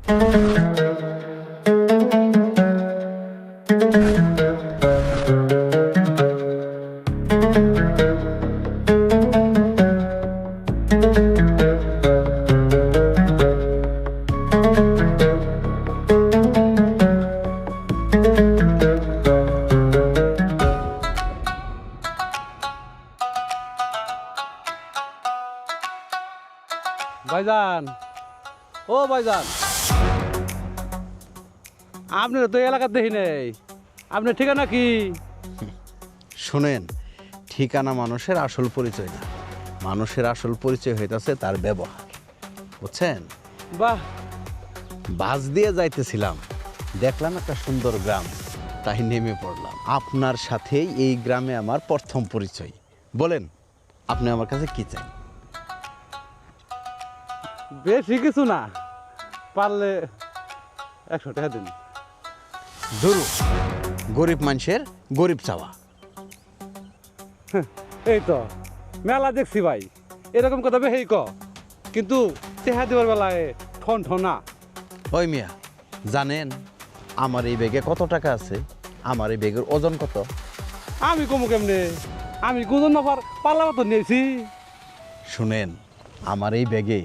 ভাইজান, ও ভাইজান, আপনার তো এলাকার দেখি নেই, আপনার ঠিকানা কি? শুনেন, ঠিকানা মানুষের আসল পরিচয় না, মানুষের আসল পরিচয় হইতেছে তার ব্যবহার, বুঝছেন? বাহ, বাস দিয়ে যাইতেছিলাম, দেখলাম একটা সুন্দর গ্রাম, তাই নেমে পড়লাম। আপনার সাথেই এই গ্রামে আমার প্রথম পরিচয়। বলেন, আপনি আমার কাছে কি চান? বেশি কিছু না, পারলে 100 টাকা দিন। ধরু, গরিব মানুষের গরিব চাওয়া। এই তো মেলা দেখছি ভাই, এরকম কথা বেশি ক, কিন্তু টেহা দেওয়ার বেলায় ঠন ঠনা। ওই মিয়া, জানেন আমার এই ব্যাগে কত টাকা আছে? আমার এই ব্যাগের ওজন কত? আমি কমু কেমনে? আমি গুজন নফার পাল্লা মতো নিয়েছি। শুনেন, আমার এই ব্যাগে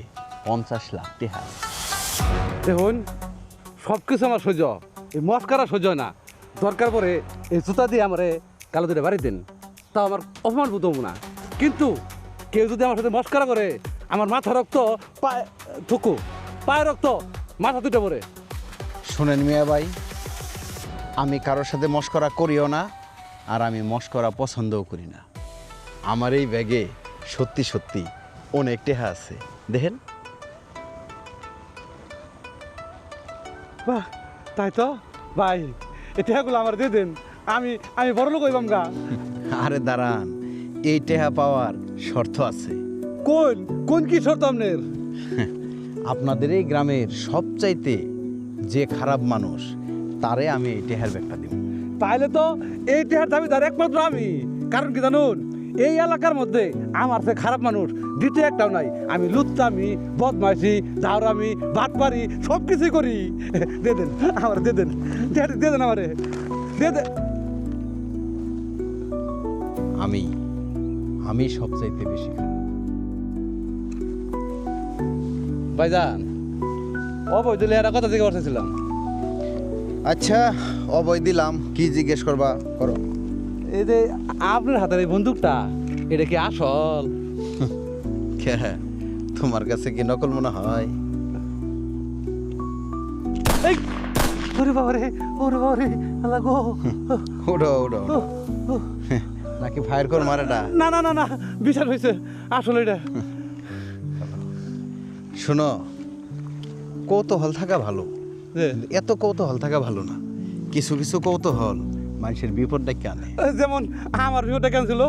50 লাখ টাকা। দেখুন, সব কিছু আমার সহ্য, এই মস্কারা সহ্য না। দরকার পরে এই জুতা দিয়ে আমারে কালো দুটো বাড়ি দেন, তাও আমার অপমান বোধ হবো না। কিন্তু কেউ যদি আমার সাথে মস্কারা করে, আমার মাথা রক্ত পায়ে ঠুকু, পায়ে রক্ত মাথা দুটো পরে। শুনেন মিয়া ভাই, আমি কারোর সাথে মস্করা করিও না, আর আমি মস্করা পছন্দও করি না। আমার এই ব্যাগে সত্যি সত্যি অনেক টাকা আছে, দেখেন। বাহ, তাই তো ভাই, এই টেহাগুলো আমার দিয়ে দেন, আমি আমি বড় লোক হইবাম গা। আরে দাঁড়ান, এই টাকা পাওয়ার শর্ত আছে। কোন কোন কি শর্ত আপনার? আপনাদের এই গ্রামের সবচাইতে যে খারাপ মানুষ, তারে আমি এই টেহার ব্যাগটা দিব। তাইলে তো এই টেহার দাবিদার একমাত্র আমি। কারণ কি জানুন, এই এলাকার মধ্যে আমার সে খারাপ মানুষ দ্বিতীয় একটাও নাই। আমি লুচ্চামি, বদমাইশি, ঝাউরামি, বাটপারি সব কিছুই করি। দিয়ে দেন আমার, দিয়ে দেন, দিয়ে দেন আমারে, দিয়ে দেন। আমি সবচাইতে বেশি খারাপ। ভাইজান, অবৈধ লেহারা কথা থেকে বসেছিলাম। আচ্ছা, অবৈ দিলাম, কি জিজ্ঞেস করবা করো। এই যে আপনার হাতের এই বন্দুকটা, এটা কি আসল? কে, তোমার কাছে কি নকল মনে হয়? এই ওরে বাবা রে, ওরে বাবা রে, আল্লাহ গো। উঠো উঠো উঠো। নাকি ফায়ার কর মারেটা? না না না না, বিশ্বাস হয়েছে আসলে এটা। শোনো, কৌতূহল থাকা ভালো, যে, এত কৌতূহল থাকা ভালো না। কিছু কিছু কৌতূহল মানুষের বিপদ ডেকে আনে। যেমন আমার ভিউটা কেন ছিল?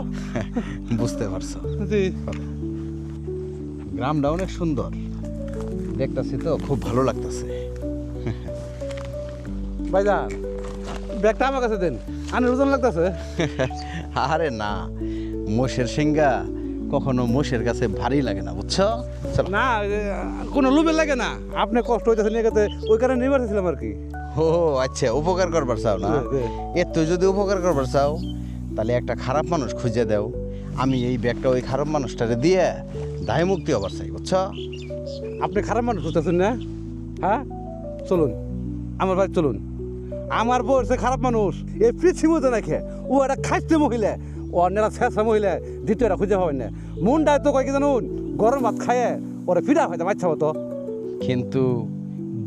বুঝতে পারছো? জি, গ্রামটা অনেক সুন্দর দেখতেছি, তো খুব ভালো লাগতেছে। ভাইজান, ব্যাগটা আমার কাছে দেন, আনি ওজন লাগতেছে। আরে না, মোষের সিংগা কখনো মোষের কাছে ভারী লাগে না, বুঝছো? চলো। না, কোনো লোভে লাগে না, আপনি কষ্ট হইতেছে নিয়ে গেছে, ওই কারণে নিয়ে আসছিলাম আর কি। ও আচ্ছা, উপকার করবার চাও না? এত যদি উপকার করবার চাও, তাহলে একটা খারাপ মানুষ খুঁজে দাও। আমি এই ব্যাগটা ওই খারাপ মানুষটারে দিয়ে দায় মুক্তি হবার চাই, বুঝছো? আপনি খারাপ মানুষ বুঝতেছেন না? হ্যাঁ, চলুন আমার বাড়ি চলুন। আমার বউ সে খারাপ মানুষ, এই পৃথিবীতে নাকি ও একটা খাইতে মহিলা, ও অন্যরা শেষা মহিলা দ্বিতীয়টা খুঁজে পাবেন না। মনটায় তো কয় কি জানুন, গরম ভাত খায় ওরা ফিরা হয়তো বাচ্চা হতো। কিন্তু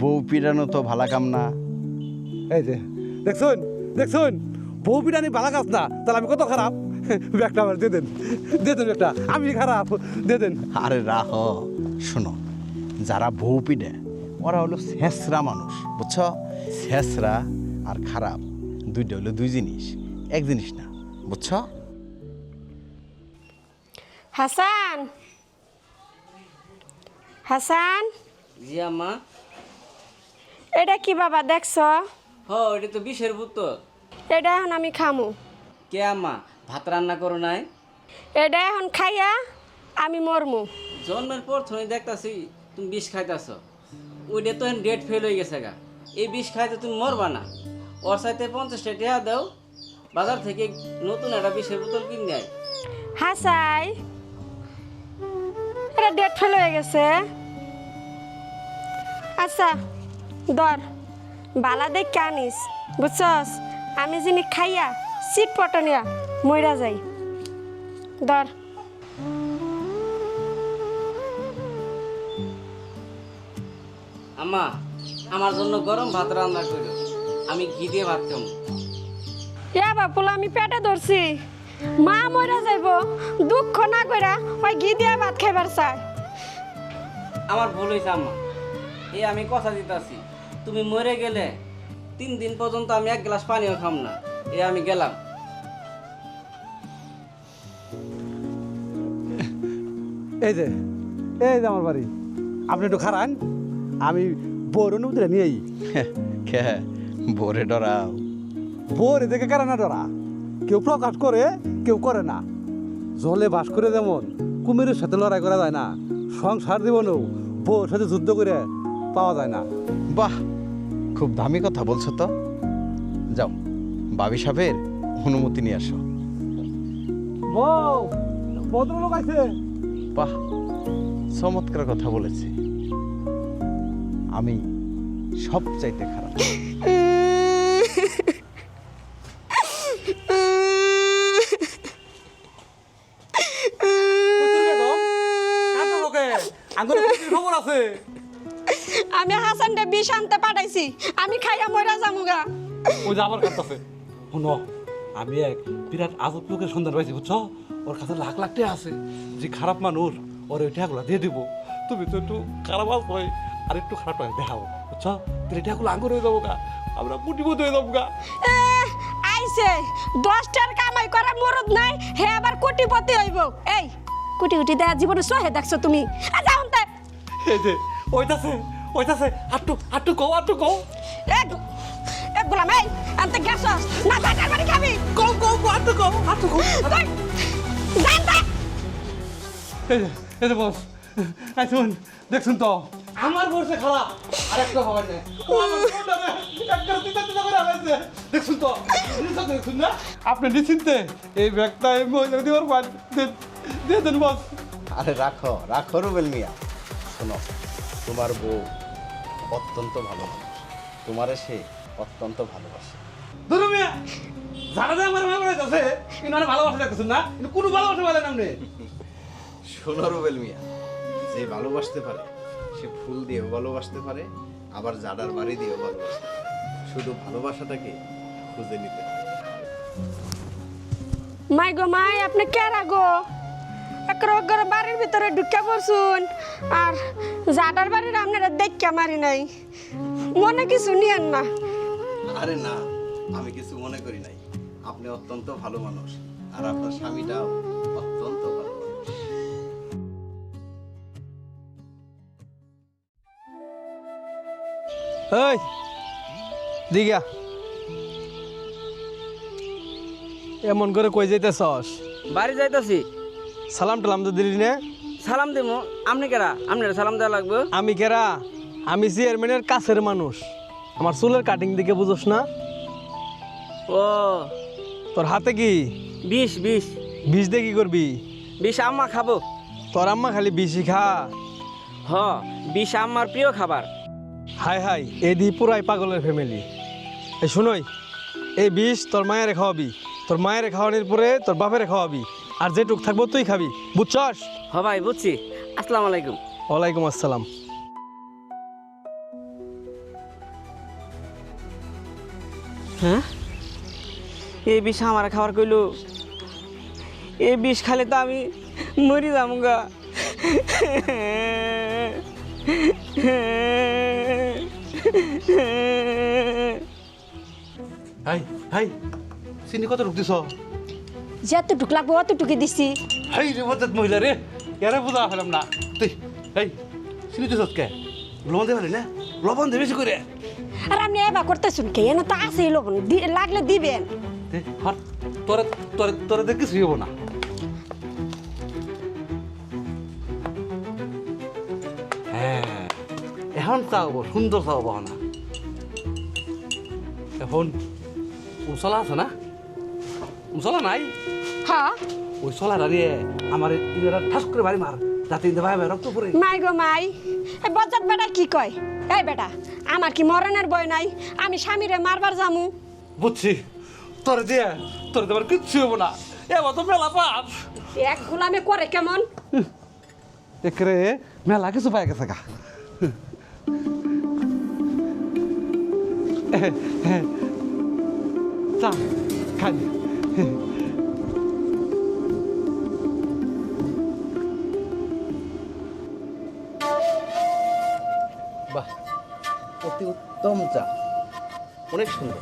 বউ পিড়ানো তো ভালা কাম না। এই যে দেখছুন, দেখছুন, বউ পিটানি ভালো কাজ না, তাহলে আমি কত খারাপ। ব্যাগটা আমার দিয়ে দেন, দিয়ে দেন ব্যাগটা, আমি খারাপ, দিয়ে দেন। আরে রাহ, শোনো, যারা বউ পিড়ে ওরা হলো শেষরা মানুষ, বুঝছো? শেষরা আর খারাপ দুইটা হলো দুই জিনিস, এক জিনিস না, বুঝছো? হাসান, হাসান, জি আম্মা। এটা কি বাবা দেখছ? এটা তো বিষের বোতল। এটা এখন আমি খামু। কে আম্মা, ভাত রান্না করো নাই? এটা এখন খাইয়া আমি মরমু। জন্মের পর তুমি দেখতাছি তুমি বিষ খাইতাছ। ওইটা তো ডেট ফেল হয়ে গেছে গা। এই বিষ খাইতে তুমি মরবা না। ওর সাথে 50টা টাকা দাও, বাজার থেকে নতুন একটা বিষের বোতল কিনে আয়। হাসাই এটা ডেট ফেল হয়ে গেছে। আচ্ছা ধর বালা দেখ আনিস, বুঝছস? আমি যিনি খাইয়া চিট পটনিয়া মইরা যাই। ধর আম্মা, আমার জন্য গরম ভাত রান্না করো, আমি ঘি দিয়ে ভাত খাবো। ইয়া বাপুলা আমি পেটে ধরছি, মা মইরা যাইব, দুঃখ না কইরা ওই ঘি দিয়া ভাত খাইবার চায়। আমার ভুল হয়েছে আম্মা, এই আমি কথা দিতেছি, তুমি মরে গেলে 3 দিন পর্যন্ত আমি 1 গ্লাস পানিও খাম না। এই আমি গেলাম। এই যে আমার বাড়ি, আপনি একটু খারান, আমি বউর অনুমতিটা নিয়েই। কে বোরে ডরাও? বউর এদিকে কারা না ডরা, কেউ প্রকাশ করে কেউ করে না। জলে বাস করে যেমন কুমিরের সাথে লড়াই করা যায় না, সংসার জীবনেও বউর সাথে যুদ্ধ করে পাওয়া যায় না। বাহ, খুব দামি কথা বলছো তো। যাও, বাবি সাহেবের অনুমতি নিয়ে আসো। বউ, ভদ্রলোক আছে। বাহ, চমৎকার কথা বলেছি। আমি সব চাইতে খারাপ। খবর আছে? আমি হাসানটা বিষ আনতে পাঠাইছি, আমি খাইয়া মইরা যামুগা। ওই যে আবার কাটতেছে। শুনো, আমি এক বিরাট আজব লোকের সন্ধান পাইছি, বুঝছো? ওর কাছে লাখ লাখ টাকা আছে। যে খারাপ মানুষ ওর ওই টাকাগুলো দিয়ে দিব। তুমি তো একটু খারাপ আস হয়, আর একটু খারাপ টাকা দেখাও, বুঝছো? তাহলে টাকাগুলো আঙ্গুর হয়ে যাবো গা, আমরা পুটিপতি হয়ে যাবো গা। আইছে 10টার কামাই করা মরদ নাই, হে আবার কোটিপতি হইব। এই কোটি কোটি দেয়া জীবনে সহে দেখছো তুমি? যাও তে এই যে ওইটাছে আটটু কও। এক গোলাম, এই আনতে গেছস না? বাটার বাড়ি খাবি? কও আটটু কও। জানতা এই যে বস, শুন, দেখছুন তো আমার বসে খারাপ, আর একটা খবর নেই। দেখছুন তো, দেখছুন না? আপনি নিশ্চিন্তে এই ব্যাগটা এই মহিলা দিবার দিয়ে দেন বস। আরে রাখো রুবেল মিয়া। শোনো, তোমার বউ অত্যন্ত ভালো মানুষ, তোমারে সে অত্যন্ত ভালোবাসে। ধরো মিয়া, যারা যে আমার ভালোবাসা আছে, কিন্তু আমি ভালোবাসা দেখতেছেন না, কিন্তু কোনো ভালোবাসা বলেন আপনি। শোনো রুবেল মিয়া, যে ভালোবাসতে পারে সে ফুল দিয়েও ভালোবাসতে পারে, আবার জাডার বাড়ি দিয়েও ভালোবাসতে পারে। শুধু ভালোবাসাটাকে খুঁজে নিতে হয়। মাই গো মাই, আপনি কে রাগো? একর বাড়ির ভিতরে ঢুকে পড়ছুন, আর জাডার বাড়ির আপনারা দেখা মারি নাই, মনে কিছু নিয়েন না। আরে না, আমি কিছু মনে করি নাই। আপনি অত্যন্ত ভালো মানুষ, আর আপনার স্বামীটাও অত্যন্ত ভালো মানুষ। এই দিগা, এমন করে কই যাইতেছস? বাড়ি যাইতাছি। সালাম টালাম তো দিলি না? সালাম দেবো। আপনি কেরা? আপনার সালাম দেওয়া লাগবে। আমি কেরা? আমি চেয়ারম্যানের কাছের মানুষ। আমার চুলের কাটিং দিকে বুঝোস না? ও তোর হাতে কি বিষ? বিষ দিয়ে কি করবি? বিষ আম্মা খাবো। তোর আম্মা খালি বিষই খা। হ, বিষ আম্মার প্রিয় খাবার। হাই এই দি পুরাই পাগলের ফ্যামিলি। এই শুনই, এই বিষ তোর মায়ের খাওয়াবি, তোর মায়ের খাওয়ানোর পরে তোর বাপের খাওয়াবি, আর যেটুক থাকবো তুই খাবি, বুঝছস? হ ভাই, বুঝছি। আসসালামু আলাইকুম। ওয়ালাইকুম আসসালাম। হ্যাঁ, এই বিষ আমার খাবার কইলো। এই বিষ খালে তো আমি মরি যামুগা। হাই চিনি কত ঢুক দিছ? যতটুক লাগবো অতটুকু দিছি। হাই রে বদত মহিলা রে, এরা বোঝা হলাম না। তুই চিনি দিছ কে? লবণ দে পারি না, লবণ দে বেশি করে। আর আপনি এবার করতেছুন কে? এনে তো আছে লবণ, লাগলে দিবেন। তোরা দেখ কিছুই হবো না। হ্যাঁ, এখন এখন চা হবো, সুন্দর চা হবো না। এখন উচলা আছে না? উচলা নাই? হ্যাঁ ওই চলা দাঁড়িয়ে আমার ইনারা ঠাস করে বাড়ি মার, যাতে ইন্দে ভাই ভাই রক্ত পড়ে। মাই গো মাই, এই বজ্জাত বেটা কি কয়? এই বেটা, আমার কি মরণের ভয় নাই? আমি স্বামীরে মারবার যামু? বুঝছি, তোর দেবার কিচ্ছু হবো না। এবার তো মেলা পাপ। এক গোলামে করে কেমন? একরে মেলা কিছু পাই গেছে গা। চা খাই। বাহ, অতি উত্তম চা, অনেক সুন্দর।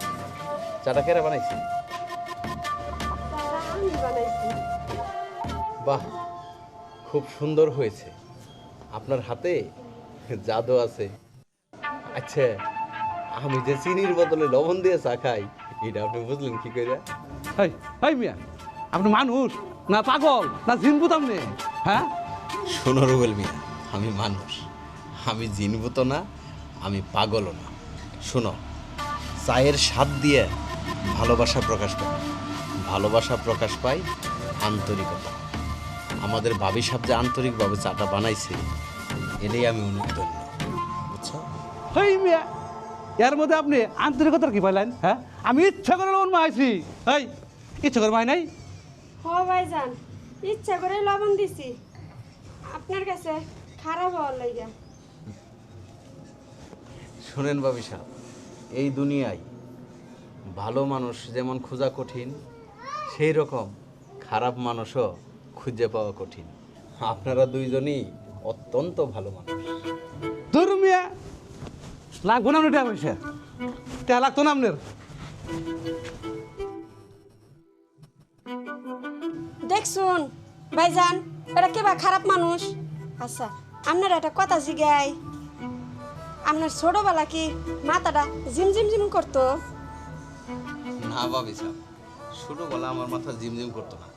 চাটা কেরা বানাইছে? আমি বানাইছি। বাহ, খুব সুন্দর হয়েছে। আপনার হাতে জাদু আছে। আচ্ছা, আমি যে চিনির বদলে লবণ দিয়ে চা খাই, এটা আপনি বুঝলেন কি করে? হাই হাই মিয়া, আপনি মানুষ না পাগল না জিনবুত আপনি? হ্যাঁ, শোনো রুবেল মিয়া, আমি মানুষ, আমি জিনভূত না, আমি পাগলও না। শোনো, চায়ের স্বাদ দিয়ে ভালোবাসা প্রকাশ পায়, ভালোবাসা প্রকাশ পায় আন্তরিকতা। আমাদের ভাবি সাহেব যে আন্তরিকভাবে চাটা বানাইছে, এটাই আমি অনেক ধন্য, বুঝছো? হাই মিয়া, এর মধ্যে আপনি আন্তরিকতার কি পাইলেন? হ্যাঁ, আমি ইচ্ছা করে লবণ মাইছি। হাই, ইচ্ছা করে মাই নাই? হ ভাইজান, ইচ্ছা করে লবণ দিছি, আপনার কাছে খারাপ হওয়ার লাইগা। শোনেন ভাবি সাহেব, এই দুনিয়ায় ভালো মানুষ যেমন খোঁজা কঠিন, সেই রকম খারাপ মানুষও খুঁজে পাওয়া কঠিন। আপনারা দুইজনই অত্যন্ত ভালো মানুষ। তোর মিয়া লাগবো না টাকা পয়সা, টাকা লাগতো না আপনার। দেখছুন ভাইজান, এটা কেবা খারাপ মানুষ? আচ্ছা, আপনার একটা কথা জিগাই, আপনার ছোটবেলা কি মাথাটা জিম করতো? না ভাবি সাহেব, ছোটোবেলা আমার মাথা জিমজিম করতো না,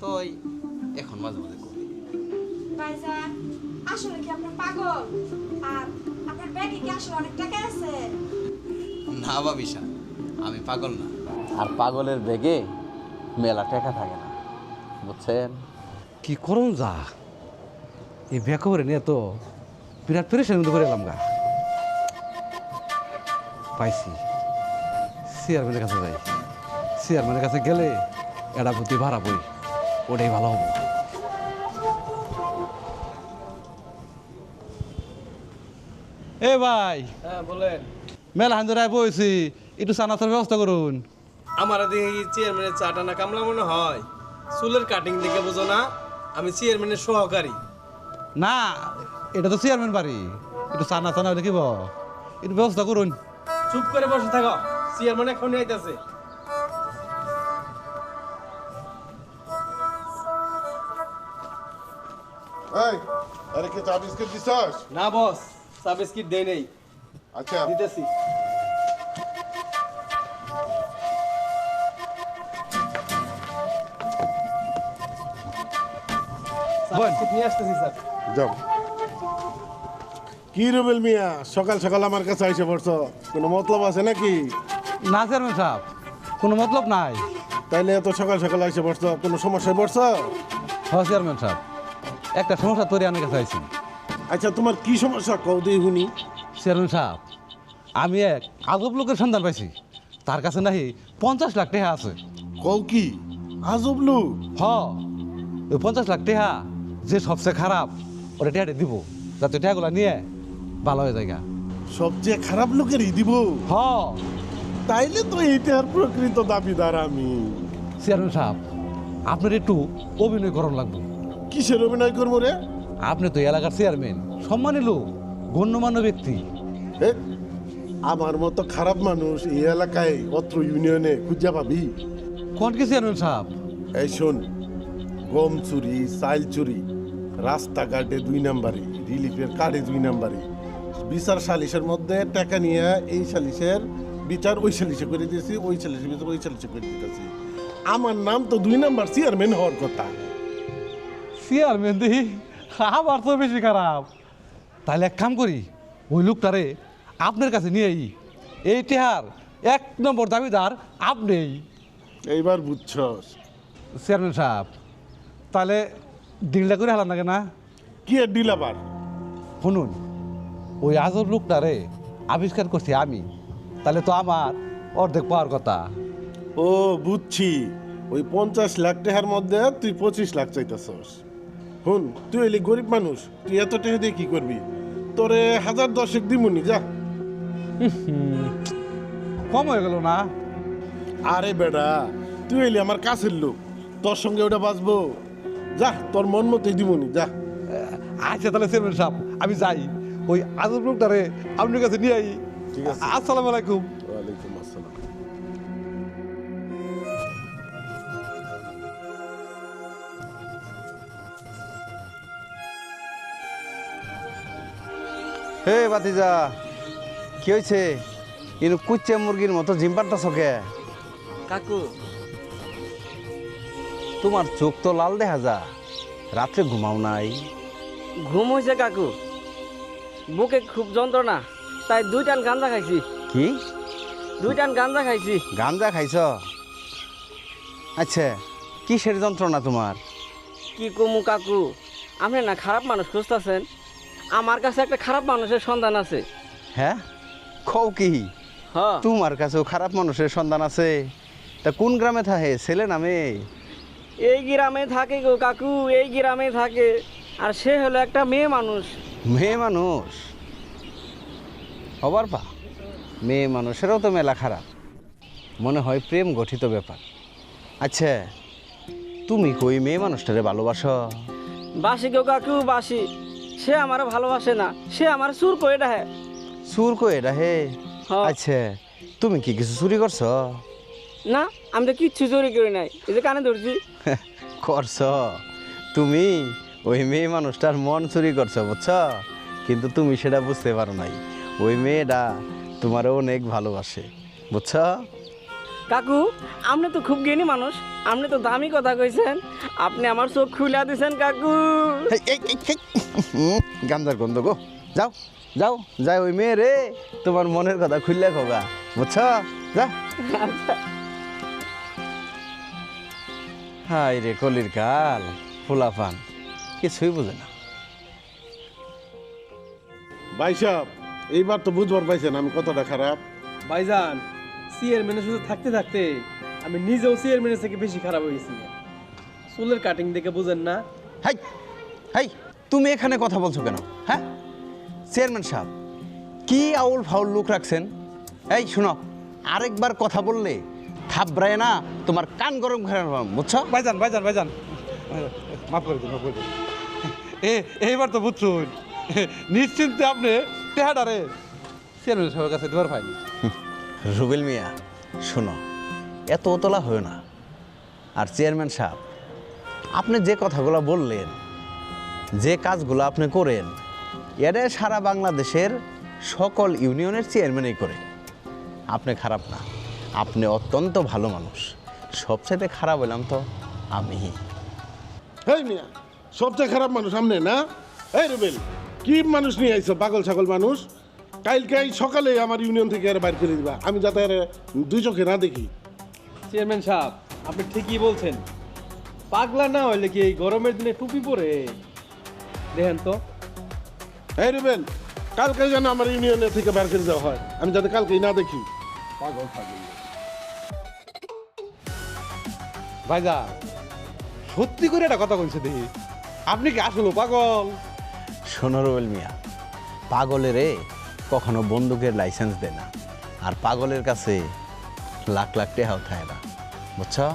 তো এখন মাঝে মাঝে করি। ভাইজান, আসলে কি আপনার পাগল? আর আপনার ব্যাগে কি আসলে অনেক টাকা আছে? না ভাবি সাহেব, আমি পাগল না, আর পাগলের বেগে মেলা টাকা থাকে না, বুঝছেন? কি করুন যা, এই ব্যাক করে নিয়ে তো বিরাট পেরেশানি মতো করে এলাম গা। পাইছি, চেয়ারম্যানের কাছে যাই। চেয়ারম্যানের কাছে গেলে এটা বুদ্ধি ভাড়া বই, ওটাই ভালো হবো। এ ভাই, হ্যাঁ বলেন। মেলা হান ধরে বইছি, একটু চানাচুর ব্যবস্থা করুন। আমার দেখি চেয়ারম্যানের চাটা না কামলা মনে হয়। চুলের কাটিং দেখে বোঝো না আমি চেয়ারম্যানের সহকারী? না, এটা তো চেয়ারম্যান বাড়ি, একটু চানা দেখিব, একটু ব্যবস্থা করুন। চুপ করে বসে থাকো, চেয়ারম্যান এখনই আইতাছে। এই, আরে কি চা বিস্কিট দিছস? না বস, চা বিস্কিট দেই নেই, আচ্ছা, দিতেছি। চা বল। বিস্কিট নিয়ে আসতেছি স্যার। যাও। কি রুবেল মিয়া, সকাল সকাল আমার কাছে এসে পড়ছো, কোনো মতলব আছে নাকি? না চেয়ারম্যান সাহেব, কোনো মতলব নাই। তাইলে এত সকাল সকাল এসে পড়ছো, কোনো সমস্যায় পড়ছো? হ্যাঁ চেয়ারম্যান সাহেব, একটা সমস্যা তৈরি আমার কাছে আইছি। আচ্ছা, তোমার কি সমস্যা কও দিই শুনি। চেয়ারম্যান সাহেব, আমি এক আজব লোকের সন্ধান পাইছি, তার কাছে নাকি 50 লাখ টাকা আছে। কও কি? আজব লোক? হ, ওই 50 লাখ টাকা যে সবচেয়ে খারাপ ওটা টাকা দিব, যাতে টাকাগুলো নিয়ে ভালো হয়ে যায় গা। সবচেয়ে খারাপ লোকেরই দিব? হ তাইলে তো এইটার প্রকৃত দাবিদার আমি। চেয়ারম্যান সাহেব, আপনার একটু অভিনয় করণ লাগবে। কিসের অভিনয় করবো রে? আপনি তো এলাকার চেয়ারম্যান, সম্মানী লোক, গণ্যমান্য ব্যক্তি। এ, আমার মতো খারাপ মানুষ এই এলাকায় অত্র ইউনিয়নে খুঁজা পাবি? কোন কি চেয়ারম্যান সাহেব? এই শোন, গম চুরি, চাইল চুরি, রাস্তাঘাটে 2 নাম্বারে, রিলিফের কার্ডে 2 নাম্বারে, বিচার সালিশের মধ্যে টাকা নিয়ে এই সালিশের বিচার ওই সালিশে করে দিয়েছি, ওই সালিশের বিচার ওই সালিশে করে দিতেছি। আমার নাম তো 2 নাম্বার চেয়ারম্যান হওয়ার কথা। চেয়ারম্যান দেখি আবার তো বেশি খারাপ। তাহলে এক কাম করি, ওই লোকটারে আপনার কাছে নিয়েই এই টেহার 1 নম্বর দাবিদার আপনিই। এইবার বুঝছস চেয়ারম্যান সাহেব, তাহলে ডিলটা করে হালাম নাকি না? কি এর ডিল আবার? শুনুন, ওই আজব লোকটারে আবিষ্কার করছি আমি, তাহলে তো আমার অর্ধেক পাওয়ার কথা। ও বুঝছি, ওই 50 লাখ টাকার মধ্যে তুই 25 লাখ চাইতেছস। হুন, তুই এলি গরিব মানুষ, তুই এত টাকা দিয়ে কি করবি? তোরে 1010 দিমুনি, যা। কম হয়ে গেল না? আরে বেডা, তুই এলি আমার কাছের লোক, তোর সঙ্গে ওটা বাঁচবো। যা, তোর মন মতোই দিমুনি, যা। আচ্ছা তাহলে চেয়ারম্যান সাহেব, আমি যাই, ওই আজব লোকটারে আপনার কাছে নিয়ে আই। ঠিক আছে। আসসালামু আলাইকুম। ওয়ালাইকুম আসসালাম। হে বাতিজা, কি হয়েছে? কিন্তু কুচ্চে মুরগির মতো জিম পারতাছ কে? কাকু, তোমার চোখ তো লাল দেখা যা, রাত্রে ঘুমাও নাই? ঘুম হয়েছে কাকু, বুকে খুব যন্ত্রণা, তাই 2 টান গাঁজা খাইছি। কি 2 টান গাঁজা খাইছি। গাঞ্জা খাইছ? আচ্ছা, কিসের যন্ত্রণা তোমার? কি কমু কাকু, আপনি না খারাপ মানুষ খুঁজতেছেন, আমার কাছে একটা খারাপ মানুষের সন্ধান আছে। হ্যাঁ, কও কি? হ্যাঁ, তোমার কাছেও খারাপ মানুষের সন্ধান আছে? তা কোন গ্রামে থাকে, ছেলে নামে? এই গ্রামে থাকে গো কাকু, এই গ্রামে থাকে, আর সে হলো একটা মেয়ে মানুষ। মেয়ে মানুষ? হবার পা, মেয়ে মানুষেরও তো মেলা খারাপ, মনে হয় প্রেম গঠিত ব্যাপার। আচ্ছা, তুমি কই মেয়ে মানুষটারে ভালোবাসো? বাসি গো কাকু বাসি, সে আমার ভালোবাসে না, সে আমার সুর করে ডাহে। চুর কই এটা হে? হ্যাঁ। আচ্ছা, তুমি কি কিছু চুরি করছো? না, আমি তো কিচ্ছু চুরি করি নাই, এই যে কানে ধরছি। করছ? তুমি ওই মেয়ে মানুষটার মন চুরি করছো, বুঝছো? কিন্তু তুমি সেটা বুঝতে পারো নাই, ওই মেয়েটা তোমার অনেক ভালোবাসে, বুঝছো? কাকু, আপনি তো খুব জ্ঞানী মানুষ, আপনি তো দামি কথা কইছেন, আপনি আমার চোখ খুলে দিছেন কাকু। গান্ধার গন্ধ গো, যাও যাও যাই, ওই মেয়ে রে তোমার মনের কথা খুললে খোগা, বুঝছো? যা। হাই রে কলির কাল, ফুলাফান কিছুই বুঝে না। ভাই সাহেব, এইবার তো বুঝবার পাইছেন আমি কতটা খারাপ। ভাইজান, চেয়ারম্যানের শুধু থাকতে থাকতে আমি নিজেও চেয়ারম্যানের থেকে বেশি খারাপ হয়েছি। চুলের কাটিং দেখে বুঝেন না? হাই হাই, তুমি এখানে কথা বলছো কেন? হ্যাঁ, চেয়ারম্যান সাহেব কি আউল ফাউল লোক রাখছেন? এই শুনো, আরেকবার কথা বললে থাবড়ায় না তোমার কান গরম করে নেবো, বুঝছো? ভাইজান ভাইজান ভাইজান, মাফ করে দিন, মাফ করে দিন। এইবার তো বুঝছুন, নিশ্চিন্তে আপনি টেহাডারে চেয়ারম্যান সাহেবের কাছে দেবার পাইনি। রুবেল মিয়া, শোনো, এত তোলা হয় না। আর চেয়ারম্যান সাহেব, আপনি যে কথাগুলো বললেন, যে কাজগুলো আপনি করেন, এরা সারা বাংলাদেশের সকল ইউনিয়নের চেয়ারম্যানই করে। আপনি খারাপ না, আপনি অত্যন্ত ভালো মানুষ। সবচাইতে খারাপ হলাম তো আমি। এই মিয়া, সবচেয়ে খারাপ মানুষ আমনে না? এই রুবেল, কি মানুষ নিয়ে আইছো, পাগল ছাগল মানুষ? কালকে সকালে আমার ইউনিয়ন থেকে আর বাইর করে দিবা, আমি যাতে আর 2 চোখে না দেখি। চেয়ারম্যান সাহেব, আপনি ঠিকই বলছেন। পাগলা না হইলে কি এই গরমের দিনে টুপি পরে দেখেন তো? এই রুবেল, কালকে যেন আমার ইউনিয়নে থেকে বাইর করে দেওয়া হয়, আমি যাতে কালকেই না দেখি। পাগল পাগল। ভাইজান, সত্যি করে একটা কথা কইছে দেখি, আপনি কি আসলে পাগল? শোনো রুবেল মিয়া, পাগলেরে কখনো বন্দুকের লাইসেন্স দেয় না, আর পাগলের কাছে লাখ লাখ টাকাও থাকে না, বুঝছো?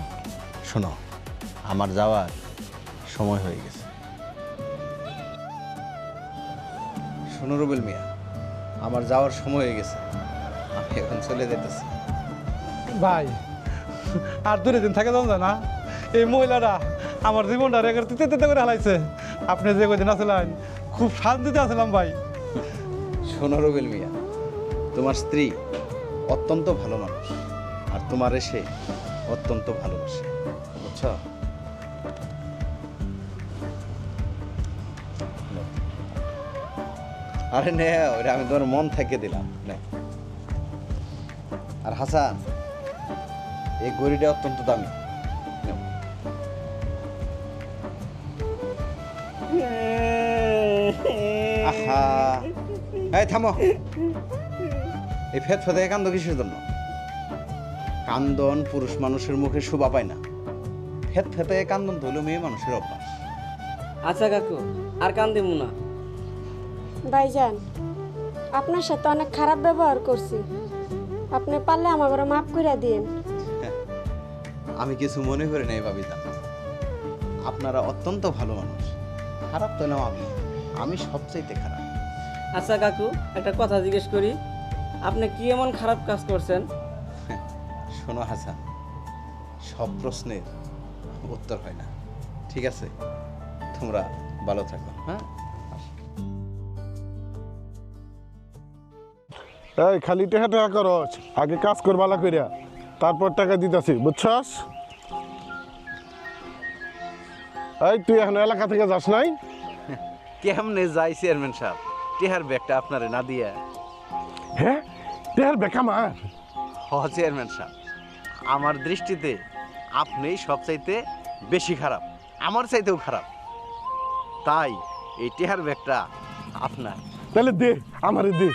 শোনো, আমার যাওয়ার সময় হয়ে গেছে। শোনো রুবেল মিয়া, আমার যাওয়ার সময় হয়ে গেছে, আমি এখন চলে যেতেছি। ভাই, আর 2 দিন থাকে যাওয়া যায় না? এই মহিলাটা আমার জীবনটা রেখে তিতে তিতে করে হালাইছে। আপনি যে কদিন আসলেন, খুব শান্তিতে আসলাম ভাই। শোনো রুবেল মিয়া, তোমার স্ত্রী অত্যন্ত ভালো মানুষ, আর তোমার এসে অত্যন্ত ভালোবাসে, বুঝছো? আরে নে, ওটা আমি তোমার মন থেকে দিলাম নে। আর হাসান, এই ঘড়িটা অত্যন্ত দামি। নাও। আহা, এই থামো। এই ফেদ ফেদে কান্দ কিসের জন্য? কান্দন পুরুষ মানুষের মুখে শোভা পায় না। ফেদ ফেদে কান্দন তো হলো মেয়ে মানুষের অভ্যাস। আচ্ছা কাকু, আর কান দিব না। ভাইজান, আপনার সাথে অনেক খারাপ ব্যবহার করছি, আপনি পারলে আমার ঘরে মাফ করে দিন। আমি কিছু মনে করি নাই ভাবিজান, আপনারা অত্যন্ত ভালো মানুষ। খারাপ তো না আমি সবচাইতে খারাপ। আচ্ছা কাকু, একটা কথা জিজ্ঞেস করি, আপনি কি এমন খারাপ কাজ করছেন? শোনো হাসান, সব প্রশ্নের উত্তর হয় না। ঠিক আছে, তোমরা ভালো থাকো। হ্যাঁ, এই খালি টেহা টেহা করছ, আগে কাজ কর বালা কইরা, তারপর টাকা দিতেছি, বুঝছস? এই তুই এখন এলাকা থেকে যাস নাই? কেমনে যাই চেয়ারম্যান সাহেব, টেহার ব্যাগটা আপনারে না দিয়া? হ্যাঁ, টেহার বেকামার। হ চেয়ারম্যান সাহেব, আমার দৃষ্টিতে আপনিই সবচাইতে বেশি খারাপ, আমার চাইতেও খারাপ। তাই এই টেহার ব্যাগটা আপনার। তাহলে দে, আমারে দে।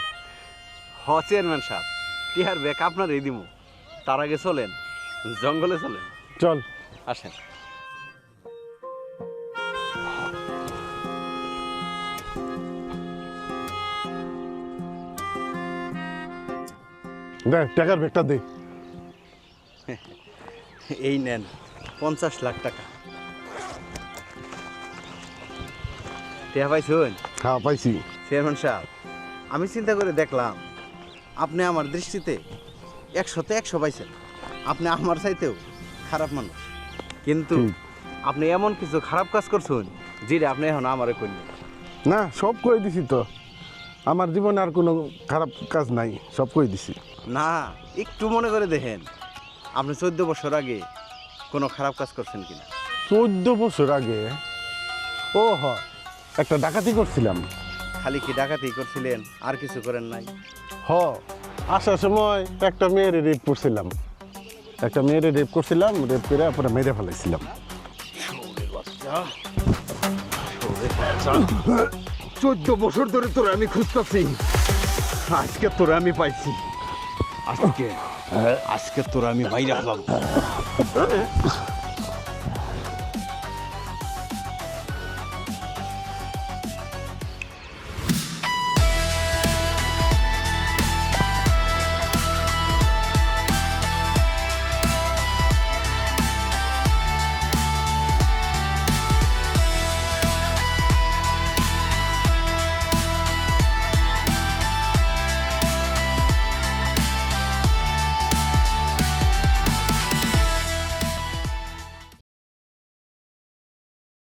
হ চেয়ারম্যান সাহেব, টেহার ব্যাগ আপনারই দিমু। তার আগে চলেন, জঙ্গলে চলেন। চল। আসেন। দে, টাকার ব্যাগটা দে। এই নেন 50 লাখ টাকা। টেহা পাইছুন? হ্যাঁ, পাইছি। চেয়ারম্যান সাহেব, আমি চিন্তা করে দেখলাম আপনি আমার দৃষ্টিতে 100-তে 100 পাইছেন। আপনি আমার চাইতেও খারাপ মানুষ, কিন্তু ঠিক। আপনি এমন কিছু খারাপ কাজ করছেন যেটা আপনি এখন আমারে করলেন। না, সব কই দিছি তো, আমার জীবনে আর কোনো খারাপ কাজ নাই, সব কই দিছি। না, একটু মনে করে দেখেন, আপনি 14 বছর আগে কোনো খারাপ কাজ করছেন কিনা। 14 বছর আগে? ও হ, একটা ডাকাতি করছিলাম। খালি কি ডাকাতি করছিলেন, আর কিছু করেন নাই? হ, আসার সময় একটা মেয়ের রেপ করছিলাম, রেপ করে পরে মেরে ফেলাইছিলাম। 14 বছর ধরে তোরা আমি খুঁজতেছি, আজকে তোরা আমি পাইছি। আজকে তোরা আমি মাইরা হলাম।